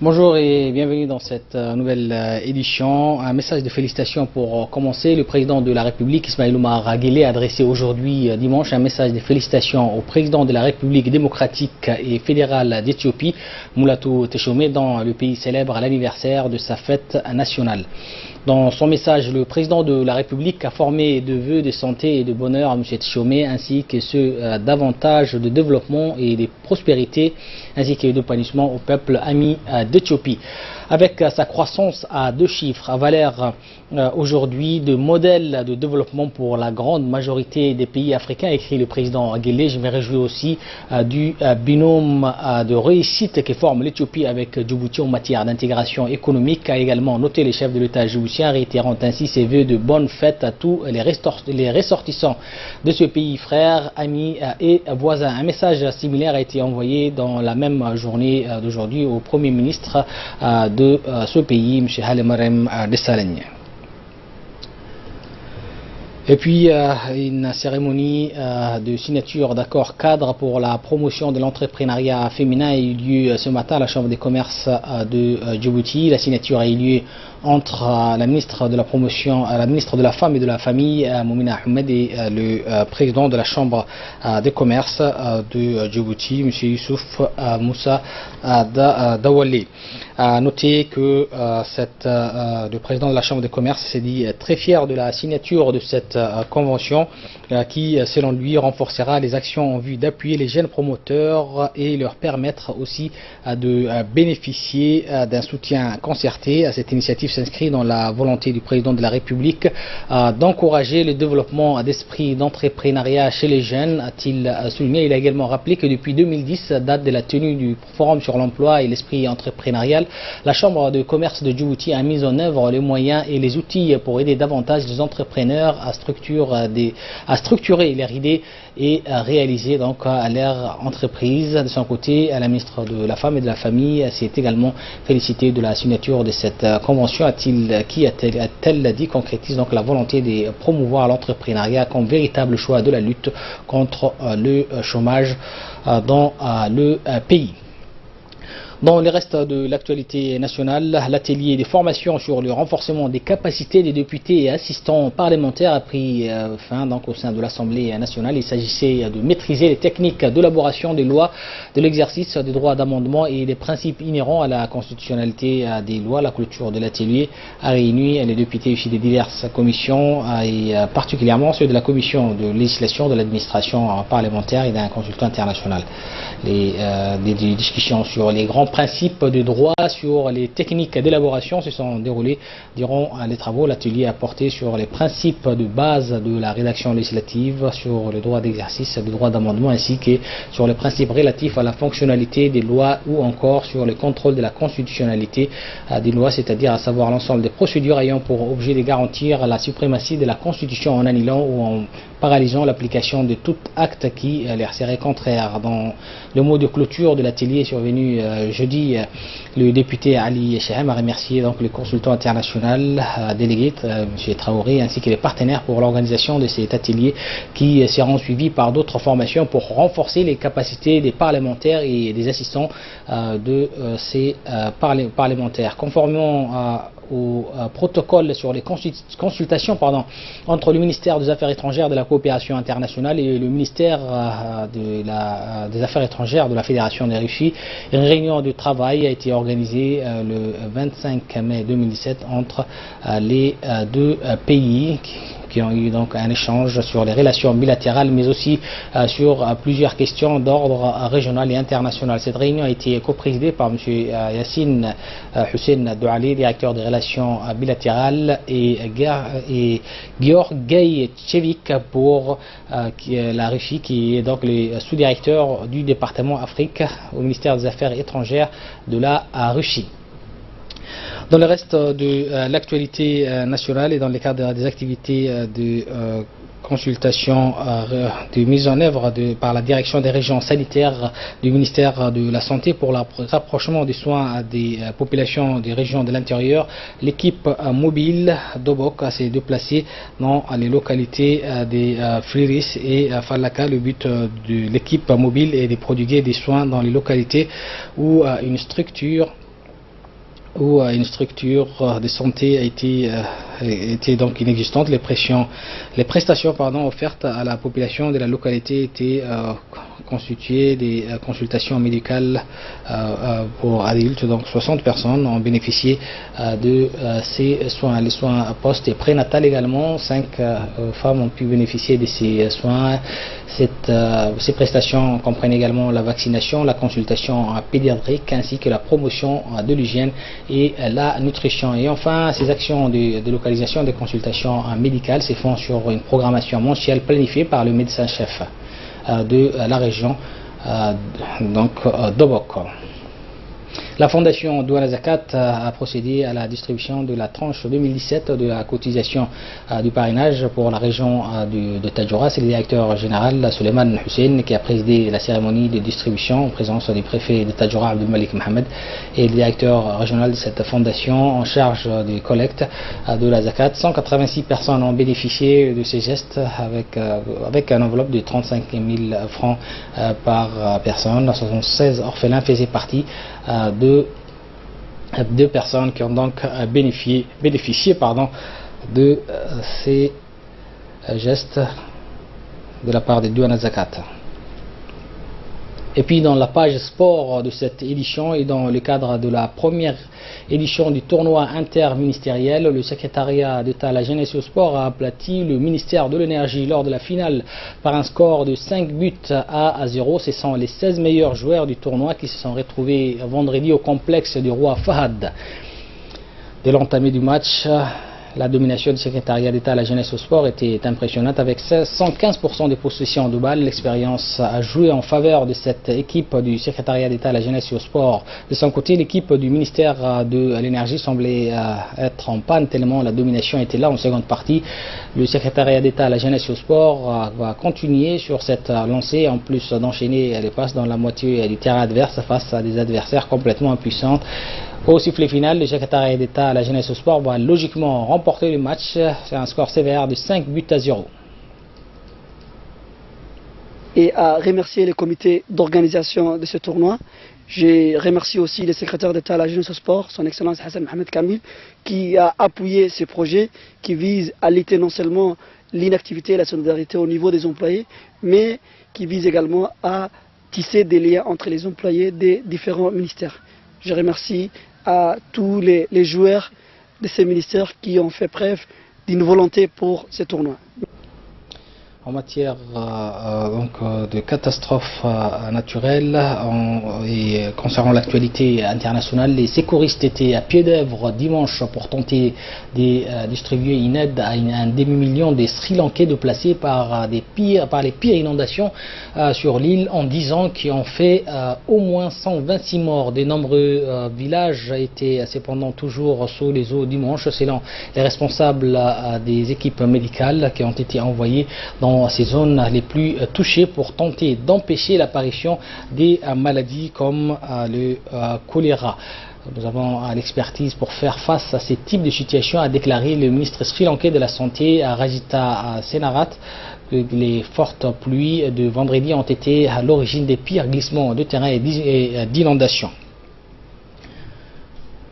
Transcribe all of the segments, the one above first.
Bonjour et bienvenue dans cette nouvelle édition. Un message de félicitations pour commencer. Le président de la République, Ismaïl Omar Guelleh, a adressé aujourd'hui dimanche un message de félicitations au président de la République démocratique et fédérale d'Éthiopie, Mulatu Teshome, dans le pays célèbre l'anniversaire de sa fête nationale. Dans son message, le président de la République a formé de vœux de santé et de bonheur à M. Teshome, ainsi que ceux davantage de développement et de prospérité, ainsi que d'épanouissement au peuple ami d'Éthiopie. Avec sa croissance à 2 chiffres, à valeur aujourd'hui de modèle de développement pour la grande majorité des pays africains, écrit le président Guelleh. Je me réjouis aussi du binôme de réussite que forme l'Éthiopie avec Djibouti en matière d'intégration économique, a également noté les chefs de l'État djiboutien, réitérant ainsi ses vœux de bonne fête à tous les ressortissants de ce pays frère, amis et voisins. Un message similaire a été envoyé dans la même journée d'aujourd'hui au Premier ministre de ce pays, M. Haile Mariam Desalegn. Et puis une cérémonie de signature d'accord cadre pour la promotion de l'entrepreneuriat féminin a eu lieu ce matin à la Chambre des commerces de Djibouti. La signature a eu lieu entre la ministre de la promotion, la ministre de la femme et de la famille, Moumina Ahmed, et le président de la Chambre des commerces de Djibouti, M. Youssouf Moussa Dawale. À noter que le président de la Chambre des commerces s'est dit très fier de la signature de cette convention qui, selon lui, renforcera les actions en vue d'appuyer les jeunes promoteurs et leur permettre aussi de bénéficier d'un soutien concerté. Cette initiative s'inscrit dans la volonté du président de la République d'encourager le développement d'esprit d'entrepreneuriat chez les jeunes, a-t-il souligné. Il a également rappelé que depuis 2010, date de la tenue du Forum sur l'emploi et l'esprit entrepreneurial, la Chambre de commerce de Djibouti a mis en œuvre les moyens et les outils pour aider davantage les entrepreneurs à structurer leurs idées et à réaliser donc leur entreprise. De son côté, la ministre de la Femme et de la Famille s'est également félicitée de la signature de cette convention, qui a-t-elle dit, concrétise donc la volonté de promouvoir l'entrepreneuriat comme véritable choix de la lutte contre le chômage dans le pays. Dans le reste de l'actualité nationale, l'atelier des formations sur le renforcement des capacités des députés et assistants parlementaires a pris fin donc au sein de l'Assemblée nationale. Il s'agissait de maîtriser les techniques d'élaboration des lois, de l'exercice des droits d'amendement et des principes inhérents à la constitutionnalité des lois. La clôture de l'atelier a réuni les députés issus des diverses commissions et particulièrement ceux de la commission de législation, de l'administration parlementaire et d'un consultant international. Des discussions sur les grands principes de droit, sur les techniques d'élaboration se sont déroulées durant les travaux. L'atelier a porté sur les principes de base de la rédaction législative, sur le droit d'exercice, le droit d'amendement, ainsi que sur les principes relatifs à la fonctionnalité des lois ou encore sur le contrôle de la constitutionnalité des lois, c'est-à-dire à savoir l'ensemble des procédures ayant pour objet de garantir la suprématie de la Constitution en annulant ou en paralysant l'application de tout acte qui leur serait contraire. Dans le mot de clôture de l'atelier survenu jeudi, le député Ali Chahem a remercié donc le consultant international délégué, M. Traoré, ainsi que les partenaires pour l'organisation de cet atelier qui seront suivis par d'autres formations pour renforcer les capacités des parlementaires et des assistants de ces parlementaires. Conformément au protocole sur les consultations entre le ministère des Affaires étrangères de la coopération internationale et le ministère des Affaires étrangères de la Fédération de Russie, une réunion de travail a été organisée le 25 mai 2017 entre les deux pays qui ont eu donc un échange sur les relations bilatérales, mais aussi sur plusieurs questions d'ordre régional et international. Cette réunion a été coprésidée par M. Yassine Hussein Douali, directeur des relations bilatérales, et Georgay Tchevik pour la Russie, qui est donc le sous-directeur du département Afrique au ministère des Affaires étrangères de la Russie. Dans le reste de l'actualité nationale et dans le cadre des activités de consultation de mise en œuvre par la direction des régions sanitaires du ministère de la Santé pour le rapprochement des soins des populations des régions de l'intérieur, l'équipe mobile d'Obok s'est déplacée dans les localités des Fliris et Falaka. Le but de l'équipe mobile est de prodiguer des soins dans les localités où une structure où une structure de santé était donc inexistante. Les prestations offertes à la population de la localité étaient constituées des consultations médicales pour adultes. Donc 60 personnes ont bénéficié de ces soins. Les soins post et prénatal également, 5 femmes ont pu bénéficier de ces soins. Ces prestations comprennent également la vaccination, la consultation pédiatrique ainsi que la promotion de l'hygiène et la nutrition. Et enfin, ces actions de localisation des consultations médicales se font sur une programmation mensuelle planifiée par le médecin-chef de la région, d'Obok. La fondation Douala Zakat a procédé à la distribution de la tranche 2017 de la cotisation du parrainage pour la région de Tadjoura. C'est le directeur général Suleiman Hussein qui a présidé la cérémonie de distribution en présence des préfets de Tadjoura Abdul Malik Mohamed et le directeur régional de cette fondation en charge des collectes de la Zakat. 186 personnes ont bénéficié de ces gestes avec une enveloppe de 35 000 francs par personne. 76 orphelins faisaient partie de deux personnes qui ont donc bénéficié de ces gestes de la part de Douala Zakat. Et puis dans la page sport de cette édition et dans le cadre de la première édition du tournoi interministériel, le secrétariat d'État à la jeunesse et au sport a aplati le ministère de l'énergie lors de la finale par un score de 5 buts à 0. Ce sont les 16 meilleurs joueurs du tournoi qui se sont retrouvés vendredi au complexe du roi Fahad. Dès l'entamée du match, la domination du secrétariat d'État à la jeunesse et au sport était impressionnante avec 115% de possession de balles. L'expérience a joué en faveur de cette équipe du secrétariat d'État à la jeunesse et au sport. De son côté, l'équipe du ministère de l'énergie semblait être en panne tellement la domination était là en seconde partie. Le secrétariat d'État à la jeunesse et au sport va continuer sur cette lancée en plus d'enchaîner les passes dans la moitié du terrain adverse face à des adversaires complètement impuissants. Au sifflet final, le secrétariat d'État à la jeunesse et au sport va logiquement remporter le match. C'est un score sévère de 5 buts à 0. Et à remercier le comité d'organisation de ce tournoi. Je remercie aussi le secrétaire d'État à la jeunesse et au sport, son Excellence Hassan Mohamed Kamil, qui a appuyé ce projet qui vise à lutter non seulement l'inactivité et la solidarité au niveau des employés, mais qui vise également à tisser des liens entre les employés des différents ministères. Je remercie à tous les joueurs de ces ministères qui ont fait preuve d'une volonté pour ce tournoi. En matière de catastrophes naturelles et concernant l'actualité internationale, les secouristes étaient à pied d'œuvre dimanche pour tenter de distribuer une aide à un demi-million de Sri Lankais déplacés par les pires inondations sur l'île en 10 ans qui ont fait au moins 126 morts. De nombreux villages étaient cependant toujours sous les eaux dimanche selon les responsables des équipes médicales qui ont été envoyées dans ces zones les plus touchées pour tenter d'empêcher l'apparition des maladies comme le choléra. Nous avons l'expertise pour faire face à ce type de situation, a déclaré le ministre sri-lankais de la Santé, Rajitha Senarat. Les fortes pluies de vendredi ont été à l'origine des pires glissements de terrain et d'inondations.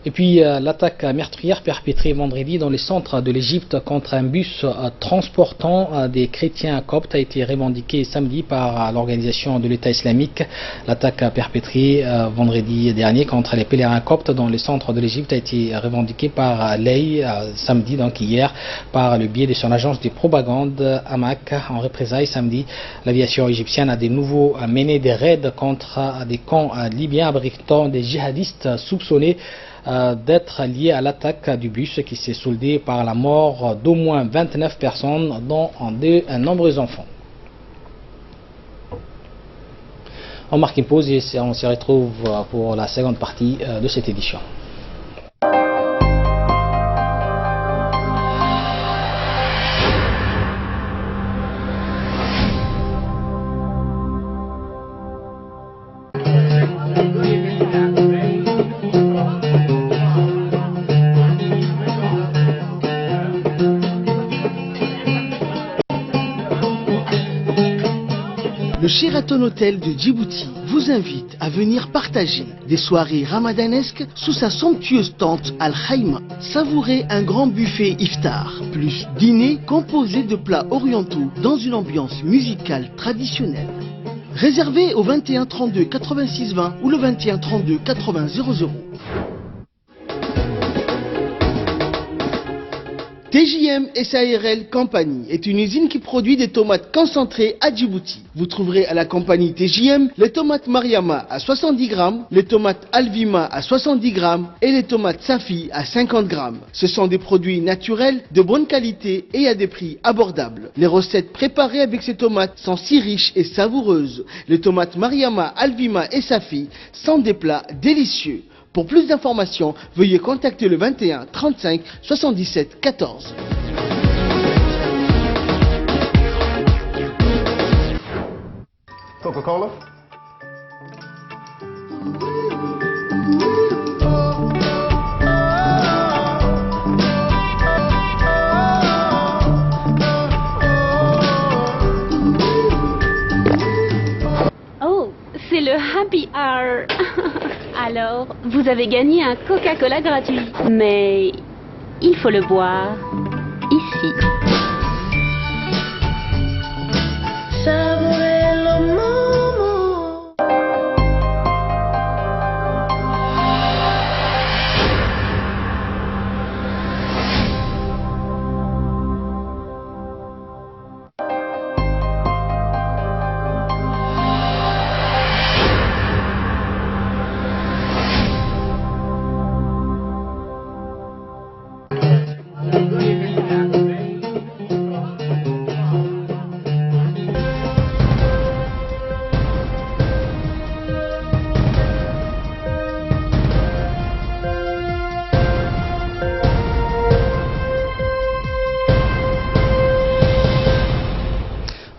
Et puis l'attaque meurtrière perpétrée vendredi dans le centre de l'Égypte contre un bus transportant des chrétiens coptes a été revendiquée samedi par l'organisation de l'État islamique. L'attaque perpétrée vendredi dernier contre les pèlerins coptes dans le centre de l'Égypte a été revendiquée par l'EI samedi, donc hier, par le biais de son agence de propagande Amaq. En représailles samedi, l'aviation égyptienne a de nouveau mené des raids contre des camps libyens abritant des djihadistes soupçonnés d'être lié à l'attaque du bus qui s'est soldée par la mort d'au moins 29 personnes, dont de nombreux enfants. On marque une pause et on se retrouve pour la seconde partie de cette édition. Le Sheraton Hotel de Djibouti vous invite à venir partager des soirées ramadanesques sous sa somptueuse tente Al-Khaïma. Savourez un grand buffet iftar, plus dîner composé de plats orientaux dans une ambiance musicale traditionnelle. Réservez au 21 32 86 20 ou le 21 32 80 00. TJM SARL Compagnie est une usine qui produit des tomates concentrées à Djibouti. Vous trouverez à la compagnie TJM les tomates Mariama à 70 grammes, les tomates Alvima à 70 grammes et les tomates Safi à 50 grammes. Ce sont des produits naturels, de bonne qualité et à des prix abordables. Les recettes préparées avec ces tomates sont si riches et savoureuses. Les tomates Mariama, Alvima et Safi sont des plats délicieux. Pour plus d'informations, veuillez contacter le 21 35 77 14. Coca-Cola? Oh, c'est le Happy Hour. Alors, vous avez gagné un Coca-Cola gratuit. Mais il faut le boire ici.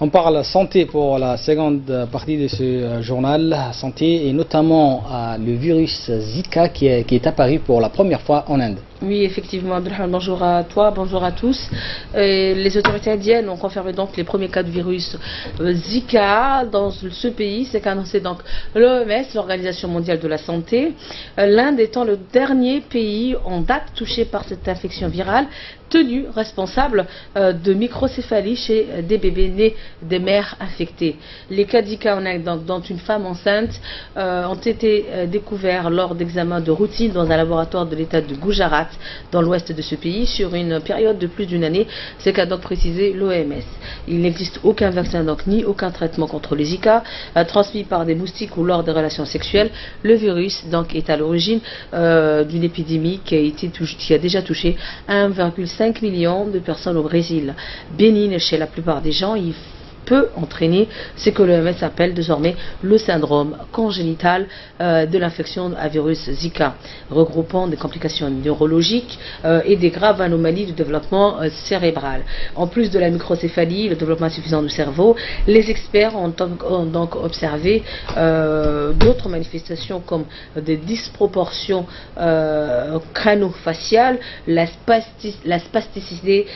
On parle santé pour la seconde partie de ce journal, santé et notamment le virus Zika qui est apparu pour la première fois en Inde. Oui, effectivement, Abdelhamid, bonjour à toi, bonjour à tous. Les autorités indiennes ont confirmé donc les premiers cas de virus Zika dans ce pays. C'est qu'annoncé donc l'OMS, l'Organisation mondiale de la santé. L'Inde étant le dernier pays en date touché par cette infection virale, tenu responsable de microcéphalie chez des bébés nés des mères infectées. Les cas de Zika en Inde, donc, dont une femme enceinte, ont été découverts lors d'examens de routine dans un laboratoire de l'État de Gujarat, dans l'ouest de ce pays, sur une période de plus d'une année. C'est qu'a donc précisé l'OMS. Il n'existe aucun vaccin donc, ni aucun traitement contre le Zika, transmis par des moustiques ou lors des relations sexuelles. Le virus donc, est à l'origine d'une épidémie qui a déjà touché 1,5 million de personnes au Brésil. Bénigne chez la plupart des gens, il peut entraîner ce que l'OMS appelle désormais le syndrome congénital de l'infection à virus Zika, regroupant des complications neurologiques et des graves anomalies du développement cérébral. En plus de la microcéphalie, le développement insuffisant du cerveau, les experts ont donc observé d'autres manifestations comme des disproportions crâno-faciales, la spasticité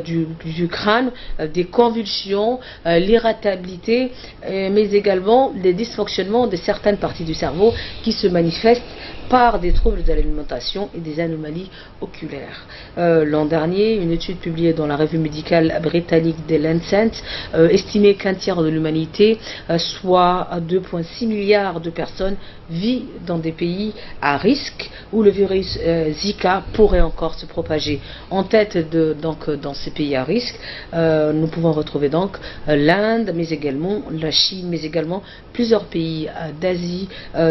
du crâne, des convulsions, l'irritabilité, mais également des dysfonctionnements de certaines parties du cerveau qui se manifestent par des troubles de l'alimentation et des anomalies oculaires. L'an dernier, une étude publiée dans la revue médicale britannique The Lancet estimait qu'un tiers de l'humanité, soit 2,6 milliards de personnes, vit dans des pays à risque où le virus Zika pourrait encore se propager. En tête dans ces pays à risque, nous pouvons retrouver donc l'Inde, mais également la Chine, mais également plusieurs pays d'Asie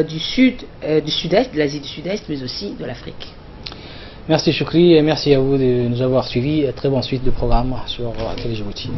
du Sud-Est, de l'Asie du Sud-Est, mais aussi de l'Afrique. Merci Choukri et merci à vous de nous avoir suivis. Très bonne suite de programme sur Télé Djibouti.